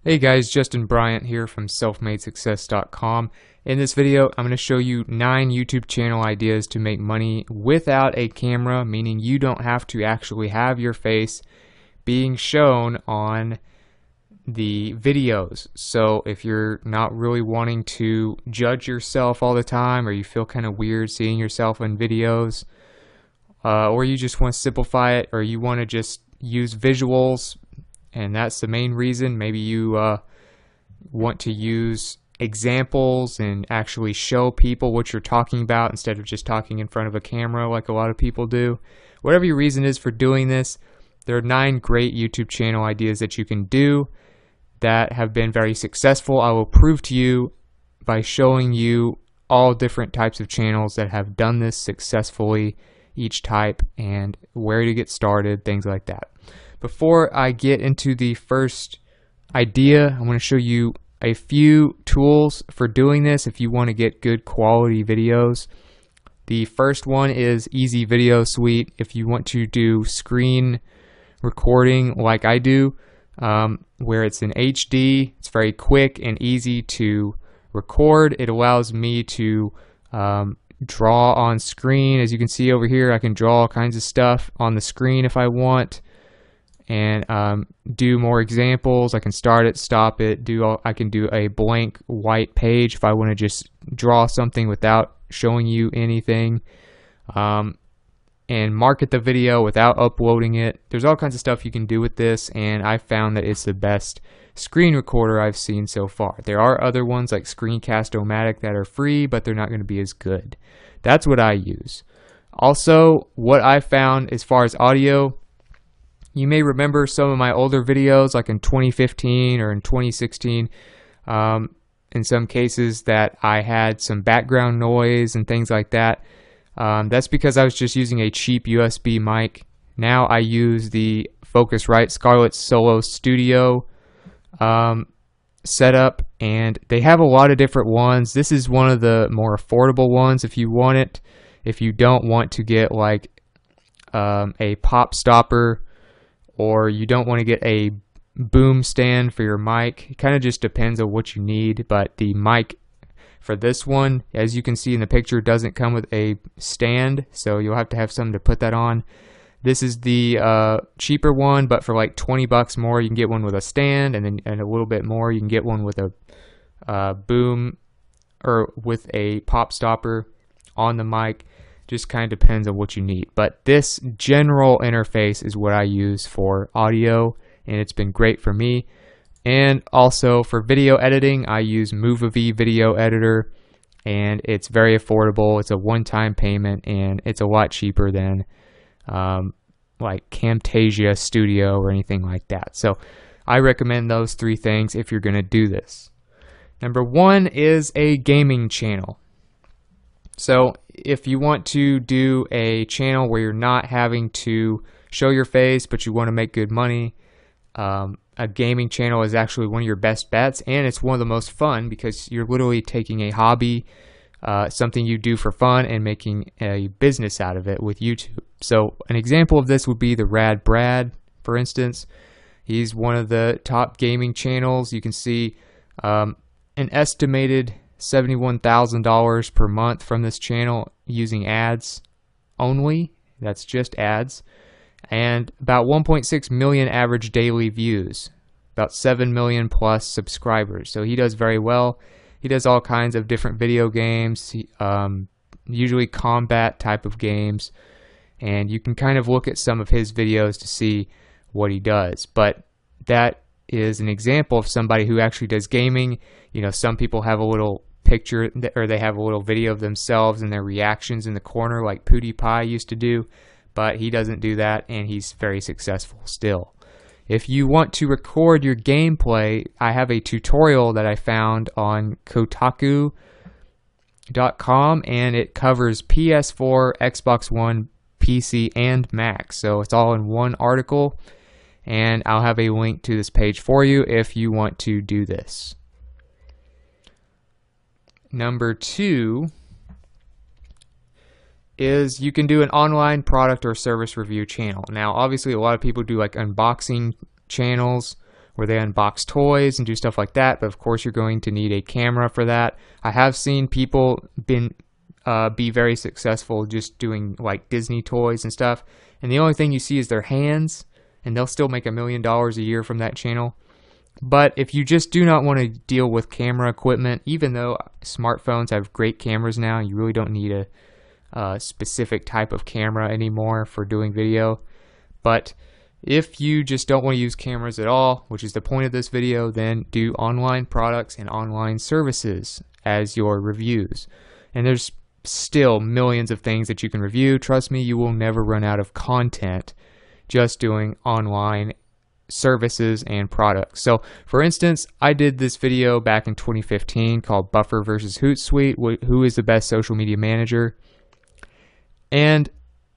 Hey guys, Justin Bryant here from selfmadesuccess.com. In this video, I'm going to show you 9 YouTube channel ideas to make money without a camera, meaning you don't have to actually have your face being shown on the videos. So if you're not really wanting to judge yourself all the time, or you feel kind of weird seeing yourself in videos, or you just want to simplify it, or you want to just use visuals, and that's the main reason. Maybe you want to use examples and actually show people what you're talking about instead of just talking in front of a camera like a lot of people do. Whatever your reason is for doing this, there are 9 great YouTube channel ideas that you can do that have been very successful. I will prove to you by showing you all different types of channels that have done this successfully, each type, and where to get started, things like that. Before I get into the first idea, I want to show you a few tools for doing this if you want to get good quality videos. The first one is Easy Video Suite. If you want to do screen recording like I do, where it's in HD, it's very quick and easy to record. It allows me to draw on screen. As you can see over here, I can draw all kinds of stuff on the screen if I want, and do more examples. I can start it, stop it, I can do a blank white page if I want to just draw something without showing you anything, and market the video without uploading it. There's all kinds of stuff you can do with this, and I found that it's the best screen recorder I've seen so far. There are other ones like Screencast-O-Matic that are free, but they're not going to be as good. That's what I use. Also, what I found as far as audio, you may remember some of my older videos like in 2015 or in 2016, in some cases that I had some background noise and things like that. That's because I was just using a cheap USB mic. Now I use the Focusrite Scarlett Solo Studio setup, and they have a lot of different ones. This is one of the more affordable ones if you want it. If you don't want to get like a pop stopper, or you don't want to get a boom stand for your mic, it kind of just depends on what you need. But the mic for this one, as you can see in the picture, doesn't come with a stand, so you'll have to have something to put that on. This is the cheaper one, but for like 20 bucks more, you can get one with a stand, and then a little bit more, you can get one with a boom or with a pop stopper on the mic. Just kind of depends on what you need. But this general interface is what I use for audio, and it's been great for me. And also for video editing, I use Movie Video Editor, and it's very affordable. It's a one-time payment, and it's a lot cheaper than like Camtasia Studio or anything like that. So I recommend those 3 things if you're going to do this. Number 1 is a gaming channel. So if you want to do a channel where you're not having to show your face, but you want to make good money, a gaming channel is actually one of your best bets, and it's one of the most fun because you're literally taking a hobby, something you do for fun, and making a business out of it with YouTube. So an example of this would be the Rad Brad, for instance. He's one of the top gaming channels. You can see an estimated $71,000 per month from this channel using ads only. That's just ads. And about 1.6 million average daily views, about 7 million plus subscribers. So he does very well. He does all kinds of different video games, usually combat type of games, and you can kind of look at some of his videos to see what he does. But that is an example of somebody who actually does gaming. You know, some people have a little picture, or they have a little video of themselves and their reactions in the corner like PewDiePie used to do, but he doesn't do that, and he's very successful still. If you want to record your gameplay, I have a tutorial that I found on Kotaku.com, and it covers PS4, Xbox One, PC, and Mac. So it's all in one article, and I'll have a link to this page for you if you want to do this. Number 2 is you can do an online product or service review channel. Now, obviously, a lot of people do like unboxing channels where they unbox toys and do stuff like that, but of course you're going to need a camera for that. I have seen people be very successful just doing like Disney toys and stuff, and the only thing you see is their hands, and they'll still make $1 million a year from that channel. But if you just do not want to deal with camera equipment, even though smartphones have great cameras now, you really don't need a specific type of camera anymore for doing video. But if you just don't want to use cameras at all, which is the point of this video, then do online products and online services as your reviews. And there's still millions of things that you can review. Trust me, you will never run out of content just doing online services and products. So for instance, I did this video back in 2015 called Buffer versus Hootsuite, who is the best social media manager, and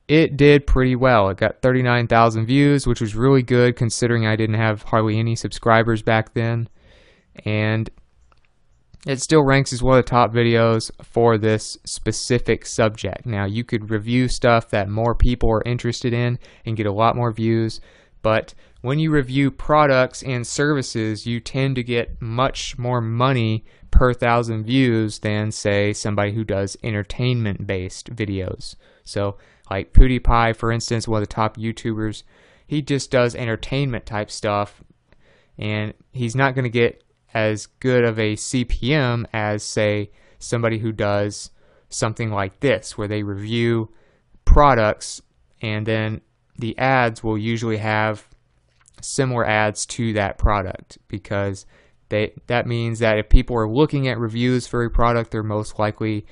it did pretty well. It got 39,000 views, which was really good considering I didn't have hardly any subscribers back then, and it still ranks as one of the top videos for this specific subject. Now, you could review stuff that more people are interested in and get a lot more views, but when you review products and services, you tend to get much more money per 1,000 views than, say, somebody who does entertainment-based videos. So, like PewDiePie, for instance, one of the top YouTubers, he just does entertainment type stuff, and he's not going to get as good of a CPM as, say, somebody who does something like this, where they review products, and then the ads will usually have similar ads to that product, because that means that if people are looking at reviews for a product, they're most likely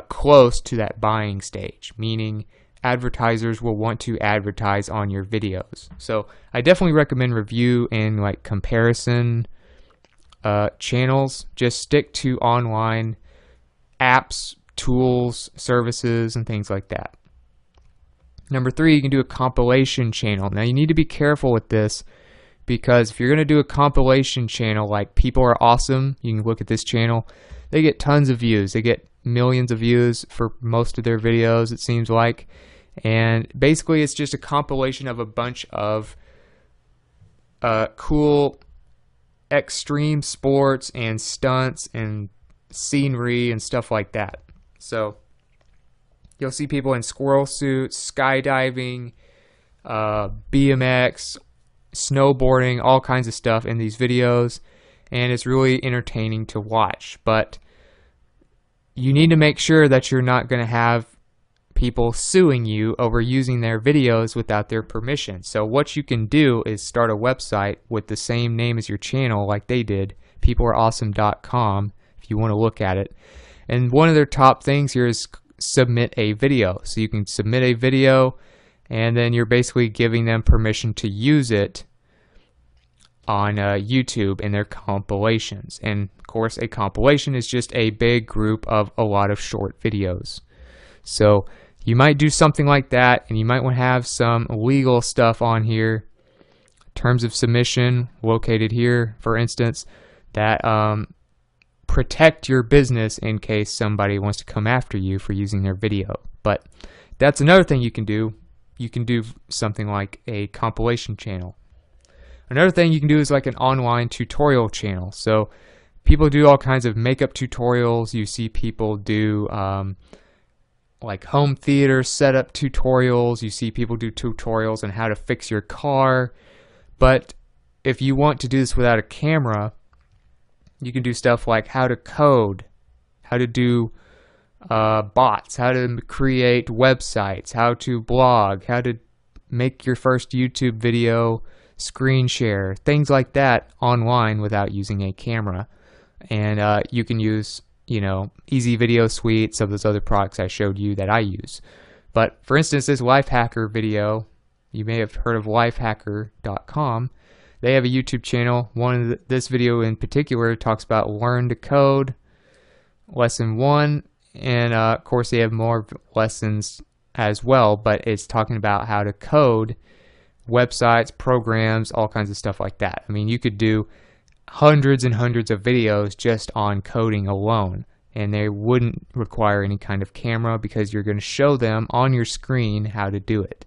close to that buying stage, meaning advertisers will want to advertise on your videos. So I definitely recommend review and like comparison channels. Just stick to online apps, tools, services, and things like that. Number 3, you can do a compilation channel. Now you need to be careful with this, because if you're going to do a compilation channel like People Are Awesome, you can look at this channel, they get tons of views. They get millions of views for most of their videos, it seems like. And basically it's just a compilation of a bunch of cool extreme sports and stunts and scenery and stuff like that. So you'll see people in squirrel suits, skydiving, BMX, snowboarding, all kinds of stuff in these videos, and it's really entertaining to watch. But you need to make sure that you're not going to have people suing you over using their videos without their permission. So what you can do is start a website with the same name as your channel, like they did, peopleareawesome.com, if you want to look at it. And one of their top things here is submit a video. So you can submit a video, and then you're basically giving them permission to use it on YouTube in their compilations. And of course, a compilation is just a big group of a lot of short videos. So you might do something like that, and you might want to have some legal stuff on here. Terms of submission located here, for instance, that protect your business in case somebody wants to come after you for using their video. But that's another thing you can do. You can do something like a compilation channel. Another thing you can do is like an online tutorial channel. So people do all kinds of makeup tutorials. You see people do like home theater setup tutorials. You see people do tutorials on how to fix your car. But if you want to do this without a camera, you can do stuff like how to code, how to do bots, how to create websites, how to blog, how to make your first YouTube video, screen share, things like that online without using a camera. And you can use, you know, Easy Video Suite, some of those other products I showed you that I use. But for instance, this Lifehacker video, you may have heard of lifehacker.com. They have a YouTube channel. This video in particular talks about learn to code, lesson 1, and of course they have more lessons as well, but it's talking about how to code websites, programs, all kinds of stuff like that. I mean, you could do hundreds and hundreds of videos just on coding alone, and they wouldn't require any kind of camera because you're going to show them on your screen how to do it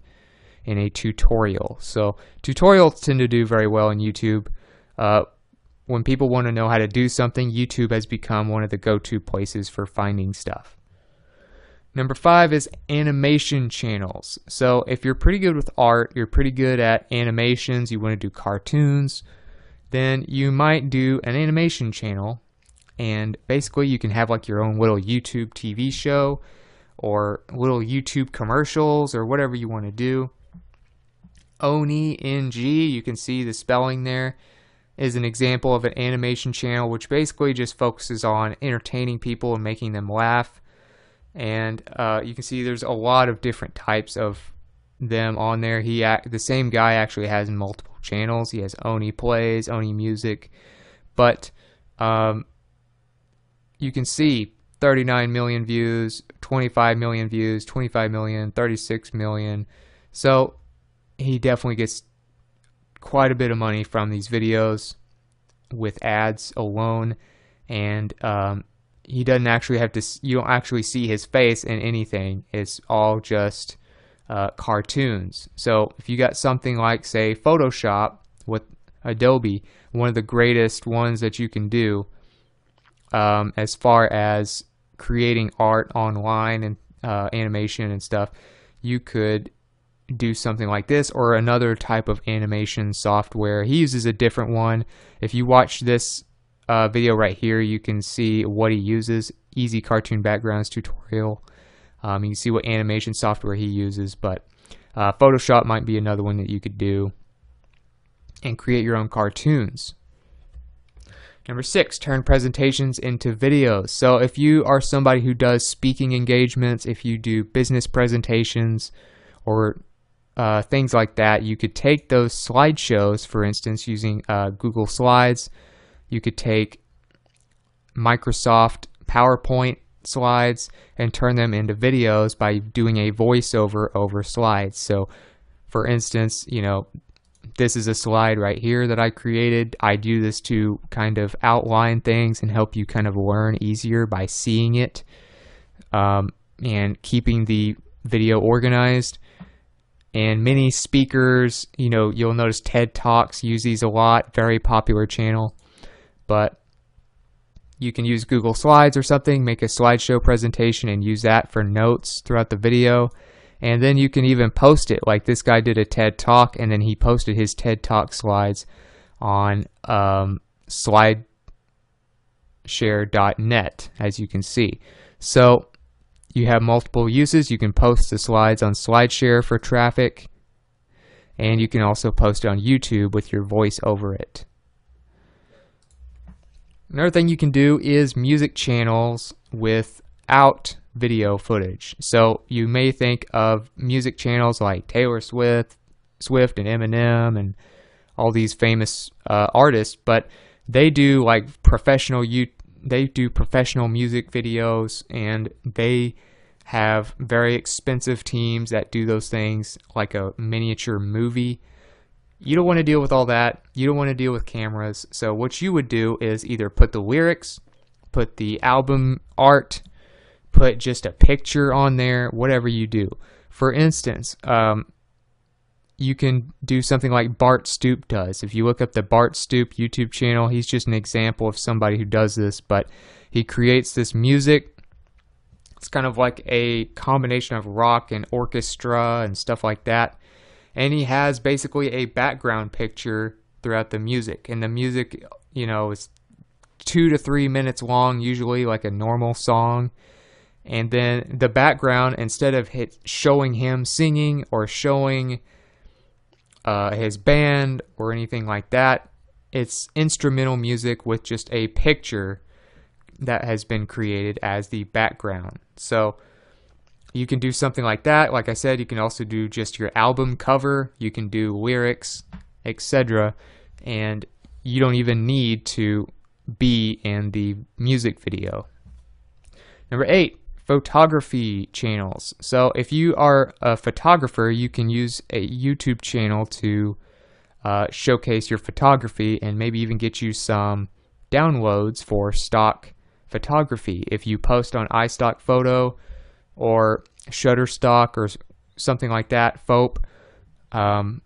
in a tutorial. So tutorials tend to do very well on YouTube. When people want to know how to do something, YouTube has become one of the go-to places for finding stuff. Number 5 is animation channels. So if you're pretty good with art, you're pretty good at animations, you want to do cartoons, then you might do an animation channel. And basically you can have like your own little YouTube TV show or little YouTube commercials or whatever you want to do. Oni, N-G, you can see the spelling there, is an example of an animation channel which basically just focuses on entertaining people and making them laugh. And you can see there's a lot of different types of them on there. The same guy actually has multiple channels. He has Oni Plays, Oni Music, but you can see 39 million views, 25 million views, 25 million, 36 million. So he definitely gets quite a bit of money from these videos with ads alone. And he doesn't actually have to, you don't actually see his face in anything. It's all just cartoons. So if you got something like, say, Photoshop with Adobe, one of the greatest ones that you can do as far as creating art online and animation and stuff, you could do something like this or another type of animation software. He uses a different one. If you watch this video right here, you can see what he uses. Easy Cartoon Backgrounds tutorial. You can see what animation software he uses, but Photoshop might be another one that you could do and create your own cartoons. Number 6, turn presentations into videos. So if you are somebody who does speaking engagements, if you do business presentations or things like that, you could take those slideshows, for instance, using Google Slides. You could take Microsoft PowerPoint slides and turn them into videos by doing a voiceover over slides. So for instance, you know, this is a slide right here that I created. I do this to kind of outline things and help you kind of learn easier by seeing it and keeping the video organized. And many speakers, you know, you'll notice TED Talks use these a lot, very popular channel. But you can use Google Slides or something, make a slideshow presentation and use that for notes throughout the video. And then you can even post it, like this guy did a TED Talk and then he posted his TED Talk slides on slideshare.net, as you can see. So you have multiple uses. You can post the slides on SlideShare for traffic, and you can also post it on YouTube with your voice over it. Another thing you can do is music channels without video footage. So you may think of music channels like Taylor Swift and Eminem and all these famous artists, but they do like professional music videos, and they have very expensive teams that do those things like a miniature movie. You don't want to deal with all that. You don't want to deal with cameras. So what you would do is either put the lyrics, put the album art, put just a picture on there, whatever you do. For instance, you can do something like Bart Stoop does. If you look up the Bart Stoop YouTube channel, he's just an example of somebody who does this, but he creates this music. It's kind of like a combination of rock and orchestra and stuff like that. And he has basically a background picture throughout the music. And the music, you know, is 2 to 3 minutes long, usually like a normal song. And then the background, instead of showing him singing or showing his band or anything like that, it's instrumental music with just a picture that has been created as the background. So you can do something like that. Like I said, you can also do just your album cover. You can do lyrics, etc. And you don't even need to be in the music video. Number 8, photography channels. So if you are a photographer, you can use a YouTube channel to showcase your photography and maybe even get you some downloads for stock photography. If you post on iStock Photo or Shutterstock or something like that, FOP,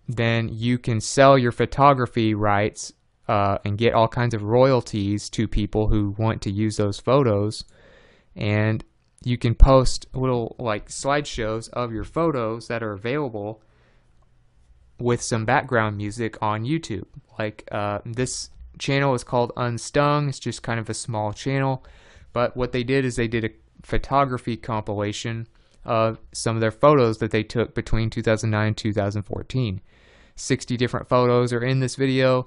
then you can sell your photography rights and get all kinds of royalties to people who want to use those photos. And you can post little like slideshows of your photos that are available with some background music on YouTube. Like this channel is called Unstung. It's just kind of a small channel, but what they did is they did a photography compilation of some of their photos that they took between 2009 and 2014. 60 different photos are in this video,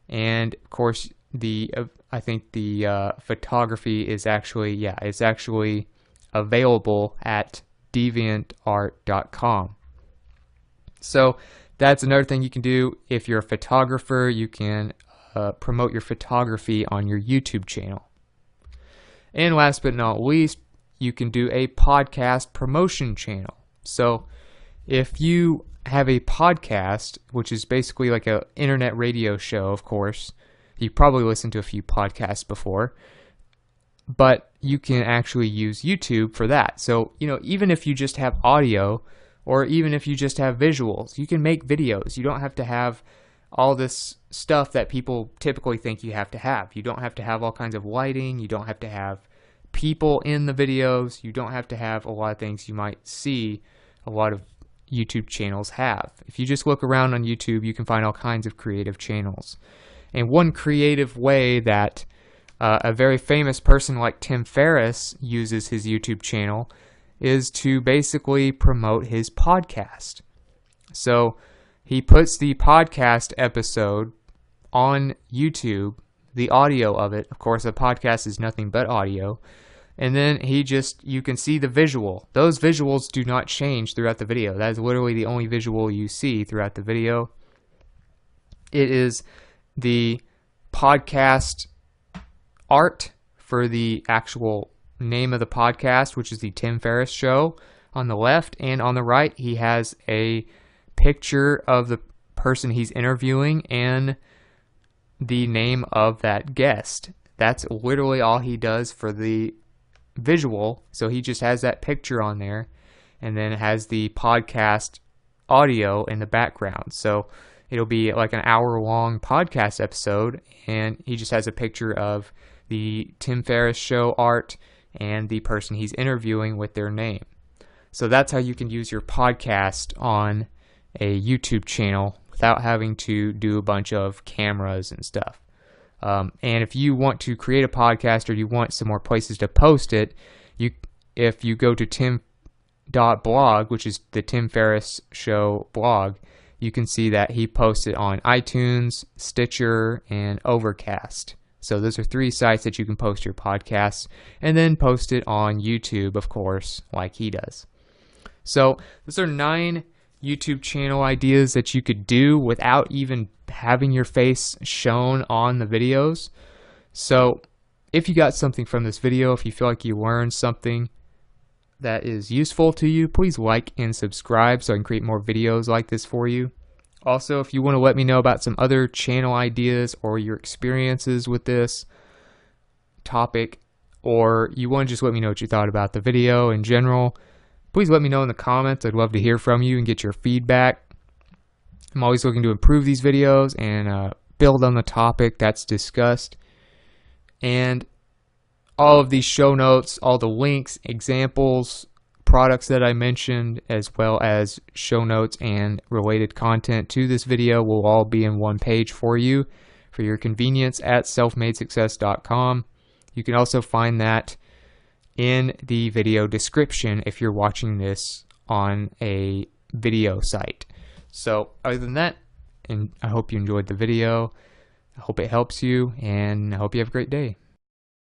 and of course I think the photography is actually, it's actually available at deviantart.com. So that's another thing you can do. If you're a photographer, you can promote your photography on your YouTube channel. And last but not least, you can do a podcast promotion channel. So if you have a podcast, which is basically like an internet radio show, of course, you probably listened to a few podcasts before, but you can actually use YouTube for that. So, even if you just have audio, or even if you just have visuals, you can make videos. You don't have to have all this stuff that people typically think you have to have. You don't have to have all kinds of lighting. You don't have to have people in the videos. You don't have to have a lot of things you might see a lot of YouTube channels have. If you just look around on YouTube, you can find all kinds of creative channels. And one creative way that a very famous person like Tim Ferriss uses his YouTube channel is to basically promote his podcast. So he puts the podcast episode on YouTube, the audio of it. Of course, a podcast is nothing but audio. And then you can see the visual. Those visuals do not change throughout the video. That is literally the only visual you see throughout the video. It is the podcast art for the actual name of the podcast, which is the Tim Ferriss Show, on the left, and on the right he has a picture of the person he's interviewing and the name of that guest. That's literally all he does for the visual. So he just has that picture on there, and then it has the podcast audio in the background. So it'll be like an hour-long podcast episode, and he just has a picture of the Tim Ferriss Show art and the person he's interviewing with their name. So that's how you can use your podcast on a YouTube channel without having to do a bunch of cameras and stuff. And if you want to create a podcast, or you want some more places to post it, if you go to tim.blog, which is the Tim Ferriss Show blog, you can see that he posts it on iTunes, Stitcher, and Overcast. So those are 3 sites that you can post your podcasts, and then post it on YouTube, of course, like he does. So those are 9 YouTube channel ideas that you could do without even having your face shown on the videos. So if you got something from this video, if you feel like you learned something that is useful to you, please like and subscribe so I can create more videos like this for you. Also, if you want to let me know about some other channel ideas or your experiences with this topic, or you want to just let me know what you thought about the video in general, please let me know in the comments. I'd love to hear from you and get your feedback. I'm always looking to improve these videos and build on the topic that's discussed. And all of these show notes, all the links, examples, products that I mentioned, as well as show notes and related content to this video, will all be in one page for you for your convenience at selfmadesuccess.com. You can also find that in the video description if you're watching this on a video site. So other than that, and I hope you enjoyed the video. I hope it helps you, and I hope you have a great day.